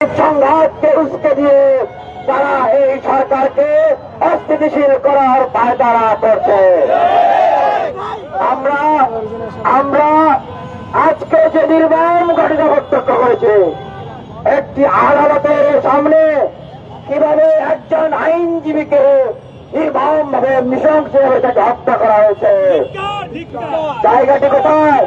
সংঘাতকে উস্কে দিয়ে তারা এই সরকারকে অস্থিতিশীল করার পায়তারা করছে। আমরা আজকে যে নির্মম ঘটনা প্রত্যক্ষ করেছি, একটি আদালতের সামনে কিভাবে একজন আইনজীবীকে নির্মম ভাবে নৃশংসভাবে তাকে হত্যা করা হয়েছে। জায়গাটি কোথায়?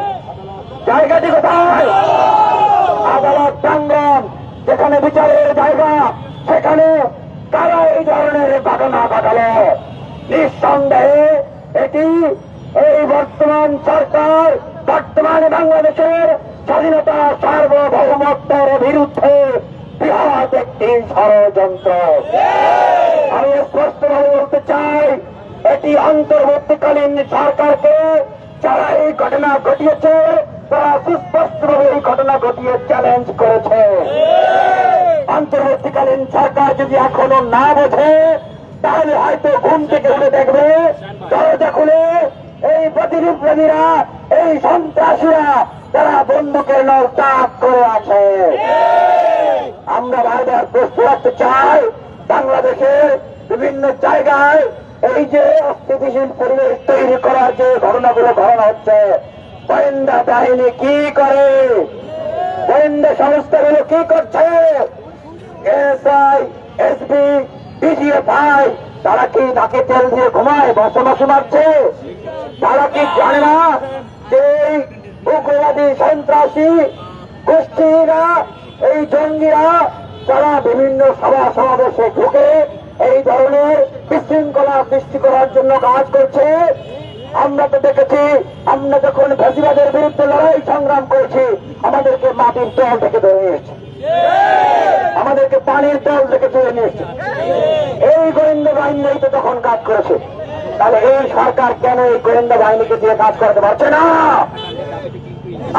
আদালত প্রাঙ্গণ, যেখানে বিচারের জায়গা, সেখানে কারা এই ধরনের ঘটনা ঘটালো? নিঃসন্দেহে এটি এই বর্তমান সরকার, বর্তমানে বাংলাদেশের স্বাধীনতা সার্বভৌমত্বের বিরুদ্ধে বৃহৎ একটি ষড়যন্ত্র। আমি স্পষ্টভাবে বলতে চাই, এটি অন্তর্বর্তীকালীন সরকারকে যারা এই ঘটনা ঘটিয়েছে তারা সুস্পষ্টভাবে এই ঘটনা ঘটিয়ে চ্যালেঞ্জ করেছে। অন্তর্বর্তীকালীন সরকার যদি এখনো না বোঝে, তাহলে হয়তো ঘুম থেকে উঠে দেখবে, দরজা খুলে এই প্রতিনিধিরা, এই সন্ত্রাসীরা তারা বন্দুকের নল তাক করে আছে। আমরা বারবার প্রশ্ন রাখতে চাই, বাংলাদেশের বিভিন্ন জায়গায় এই যে অস্থিতিশীল পরিবেশ তৈরি করার যে ঘটনাগুলো ঘটানো হচ্ছে, গোয়েন্দা বাহিনী কি করে? গোয়েন্দা সংস্থাগুলো কি করছে? এসআই, এসপি, ডিজিএফআই তারা কি নাকে তেল দিয়ে ঘুমায়, বসবাস মারছে? তারা কি জানে না যে উগ্রবাদী সন্ত্রাসী গোষ্ঠীরা, এই জঙ্গিরা তারা বিভিন্ন সভা সমাবেশে ঢুকে এই ধরনের বিশৃঙ্খলা সৃষ্টি করার জন্য কাজ করছে? আমরা তো দেখেছি, আমরা যখন ফ্যাসিবাদের বিরুদ্ধে লড়াই সংগ্রাম করেছি, আমাদেরকে মাটির তল থেকে ধরে নিয়েছে, আমাদেরকে পানির তল থেকে তুলে নিয়েছে। এই গোয়েন্দা বাহিনী তো তখন কাজ করেছে। তাহলে এই সরকার কেন এই গোয়েন্দা বাহিনীকে দিয়ে কাজ করতে পারছে না?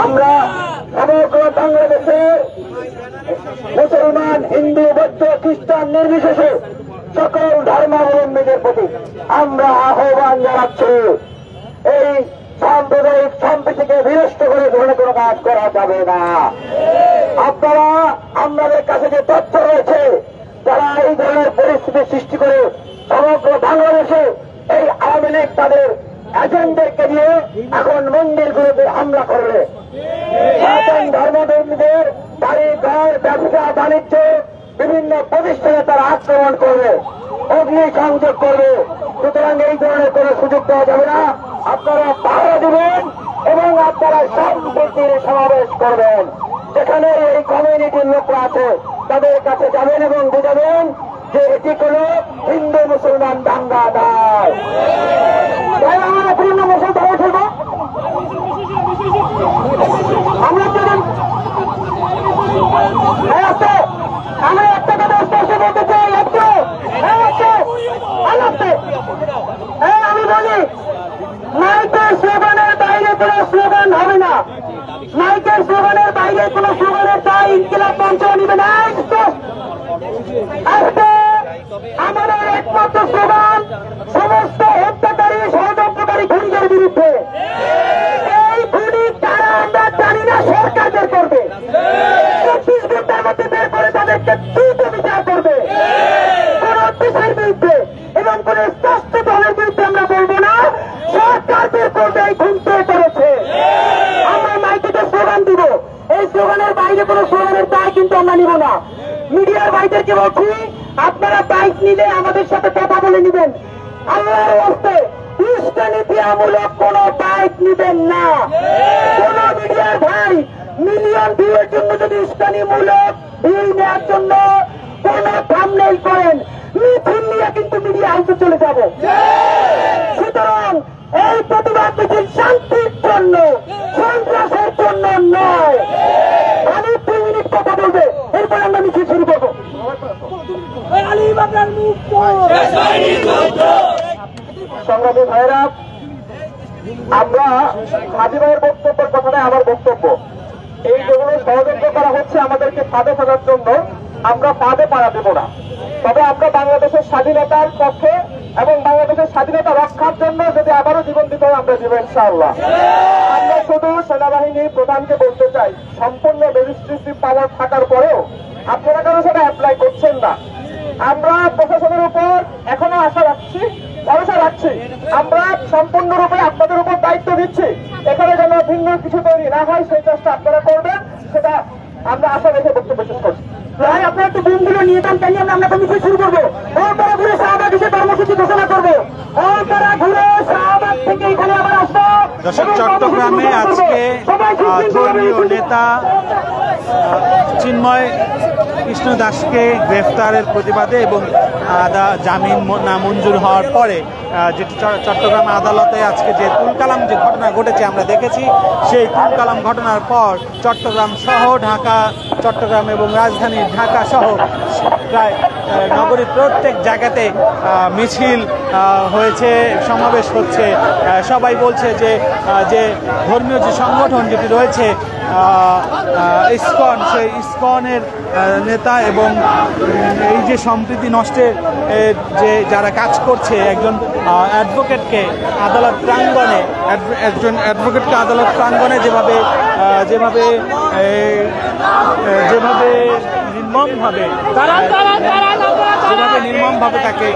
আমরা সমগ্র বাংলাদেশে মুসলমান, হিন্দু, বৌদ্ধ, খ্রিস্টান নির্বিশেষে সকল ধর্মাবলম্বীদের প্রতি আমরা আহ্বান জানাচ্ছি, এই সাম্প্রদায়িক সম্প্রীতিকে বিনষ্ট করে ধরনের কোনো কাজ করা যাবে না। আপনারা আমাদের কাছে যে তথ্য রয়েছে, যারা এই ধরনের পরিস্থিতি সৃষ্টি করে সমগ্র বাংলাদেশে এই আওয়ামী লীগ তাদের এজেন্টদেরকে দিয়ে এখন মন্দিরগুলোতে হামলা করলে, সনাতন ধর্মধর্মীদের বাড়ি ঘর, ব্যবসা বাণিজ্য, বিভিন্ন প্রতিষ্ঠানে তারা আক্রমণ করবে, অগ্নি সংযোগ করবে। সুতরাং এই ধরনের কোন সুযোগ দেওয়া যাবে না। আপনারা পাহারা দিবেন এবং আপনারা সম্প্রীতির সমাবেশ করবেন। যেখানে এই কমিউনিটির লোকরা আছে তাদের কাছে যাবেন এবং বুঝাবেন যে এটি কোন হিন্দু মুসলমান দাঙ্গা নয়। আমরা পূর্ণ মুসলমান ছিল, আমরা আমরা একটা কথা স্পষ্ট বলতে চাই, আমি বলি মাইকের স্লোগানের বাইরে কোন স্লোগান হবে না, মাইকের স্লোগানের বাইরে কোন স্লোগানের দায় ইনকিলাব মঞ্চ নিবে না। আমাদের একমাত্র স্লোগান সমস্ত হত্যাকারী, ষড়যন্ত্রকারী খুনিদের বিরুদ্ধে। এই খুনি তারা আমরা জানি না, সরকার বের করবে, 24 ঘন্টার মধ্যে বের করে তাদেরকে দ্রুত বিচার করবে। কোন অত্যাচারের বিরুদ্ধে এবং কোন স্পষ্ট দলের বিরুদ্ধে আমরা বলবো না, সরকার বের করবে এই খুনকে করেছে। আমরা মাইকেতে স্লোগান দিব, এই স্লোগানের বাইরে কোন স্লোগানের দায় কিন্তু আমরা নিব না। মিডিয়ার ভাইদেরকে বলছি, আপনারা বাইক নিলে আমাদের সাথে কথা বলে নিবেন। আল্লাহর হস্তে উস্কানিমূলক কোন বাইক নিবেন না। কোন মিডিয়ার ভাই মিলিয়ন ভিউয়ের জন্য যদি উস্কানিমূলক ভিউ নেওয়ার জন্য কোন থাম্বনেইল করেন, মিছিল নিয়ে কিন্তু মিডিয়া হাউসে চলে যাব। সুতরাং এই প্রতিবাদ মিছিল শান্তির জন্য, সন্ত্রাসের জন্য নয়। আমি 2 মিনিট কথা বলবে, এরপর আমরা মিছিল শুরু করবো। সংগ্রামী ভাইরা, আমরা হাজি ভাইয়ের বক্তব্যের কথাটা আমার বক্তব্য। এই যেগুলো ষড়যন্ত্র করা হচ্ছে আমাদেরকে ফাঁদে ফেলার জন্য, আমরা ফাঁদে পাড়া দেব না। তবে আমরা বাংলাদেশের স্বাধীনতার পক্ষে এবং বাংলাদেশের স্বাধীনতা রক্ষার জন্য যদি আবারও জীবন দিতে হয় আমরা দিব ইনশাআল্লাহ। আমরা শুধু সেনাবাহিনী প্রধানকে বলতে চাই, সম্পূর্ণ রেজিস্ট্রেটিভ পাওয়ার থাকার পরেও আপনারা সেটা অ্যাপ্লাই করছেন না। আমরা প্রশাসনের উপর এখনো আশা রাখছি, ভরসা রাখছি। আমরা সম্পূর্ণরূপে আপনাদের উপর দায়িত্ব দিচ্ছি, এখানে যেন ভিন্ন কিছু তৈরি না হয় সেই চেষ্টা আপনারা করবেন, সেটা আমরা আশা রেখে বক্তব্য শেষ করছি। ভাই আপনারা একটু বোমগুলো নিয়ে যান, তাই আমরা মিছিল শুরু করবো। তারা ঘুরে শাহবাগ এসে কর্মসূচি ঘোষণা করবো। তারা ঘুরে শাহবাগ থেকে এখানে আবার আসবো। দর্শক, চট্টগ্রামে আজকে ধর্মীয় নেতা চিন্ময় কৃষ্ণ দাসকে গ্রেফতারের প্রতিবাদে এবং জামিন নামঞ্জুর হওয়ার পরে যেটি চট্টগ্রাম আদালতে আজকে যে তুলকালাম যে ঘটনা ঘটেছে আমরা দেখেছি, সেই তুলকালাম ঘটনার পর চট্টগ্রাম সহ ঢাকা, চট্টগ্রাম এবং রাজধানী ঢাকা সহ প্রায় নগরীর প্রত্যেক জায়গাতে মিছিল হয়েছে, সমাবেশ হচ্ছে। সবাই বলছে যে ধর্মীয় যে সংগঠন যেটি রয়েছে ইসকন, সেই ইসকনের নেতা এবং এই যে সম্প্রীতি নষ্টের যে যারা কাজ করছে, একজন অ্যাডভোকেটকে আদালত প্রাঙ্গণে যেভাবে নির্মমভাবে তাকে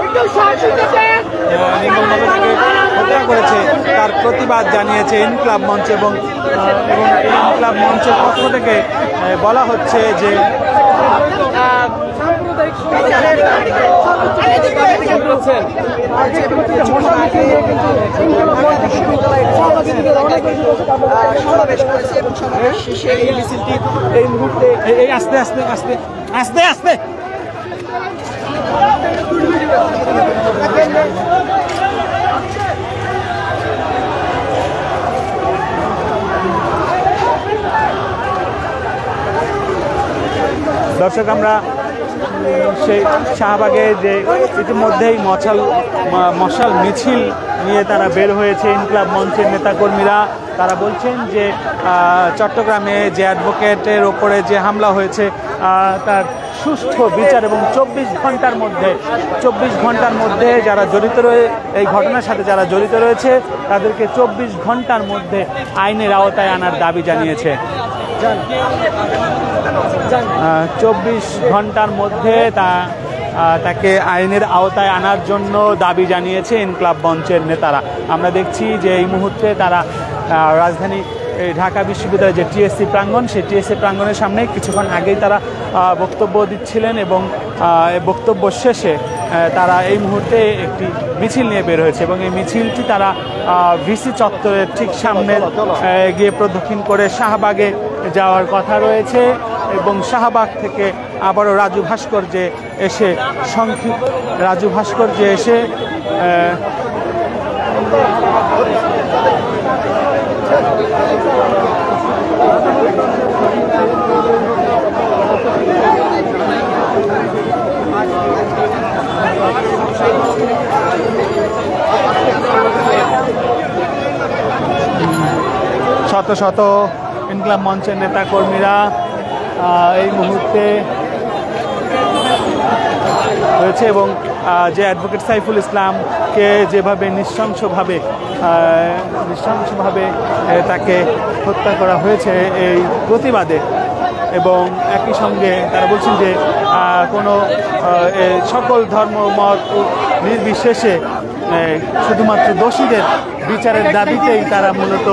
হত্যা করেছে, তার প্রতিবাদ জানিয়েছে ইনকিলাব মঞ্চ এবং ইনকিলাব মঞ্চের পক্ষ থেকে বলা হচ্ছে যে এই মুহূর্তে আস্তে আস্তে আস্তে আস্তে আস্তে দর্শক, আমরা সেই শাহবাগে যে ইতিমধ্যেই মশাল মিছিল নিয়ে তারা বের হয়েছে ইনকিলাব মঞ্চের নেতাকর্মীরা। তারা বলছেন যে চট্টগ্রামে যে অ্যাডভোকেটের ওপরে যে হামলা হয়েছে তার সুষ্ঠু বিচার এবং 24 ঘন্টার মধ্যে যারা জড়িত এই ঘটনার সাথে যারা জড়িত রয়েছে তাদেরকে 24 ঘন্টার মধ্যে আইনের আওতায় আনার দাবি জানিয়েছে। 24 ঘন্টার মধ্যে তাকে আইনের আওতায় আনার জন্য দাবি জানিয়েছে ইনকিলাব মঞ্চের নেতারা। আমরা দেখছি যে এই মুহূর্তে তারা রাজধানী ঢাকা বিশ্ববিদ্যালয়ের যে টিএসসি প্রাঙ্গণ, সেই টিএসসি প্রাঙ্গণের সামনে কিছুক্ষণ আগেই তারা বক্তব্য দিচ্ছিলেন এবং বক্তব্য শেষে তারা এই মুহূর্তে একটি মিছিল নিয়ে বের হয়েছে এবং এই মিছিলটি তারা ভিসি চত্বরের ঠিক সামনে গিয়ে প্রদক্ষিণ করে শাহবাগে যাওয়ার কথা রয়েছে এবং শাহবাগ থেকে আবারও রাজু ভাস্কর্যে এসে শত শত ইনকিলাব মঞ্চের নেতা কর্মীরা এই মুহূর্তে রয়েছে এবং যে অ্যাডভোকেট সাইফুল ইসলামকে যেভাবে নৃশংসভাবে তাকে হত্যা করা হয়েছে এই প্রতিবাদে, এবং একই সঙ্গে তারা বলছেন যে কোনো সকল ধর্ম মত নির্বিশেষে শুধুমাত্র দোষীদের বিচারের দাবিতেই তারা মূলত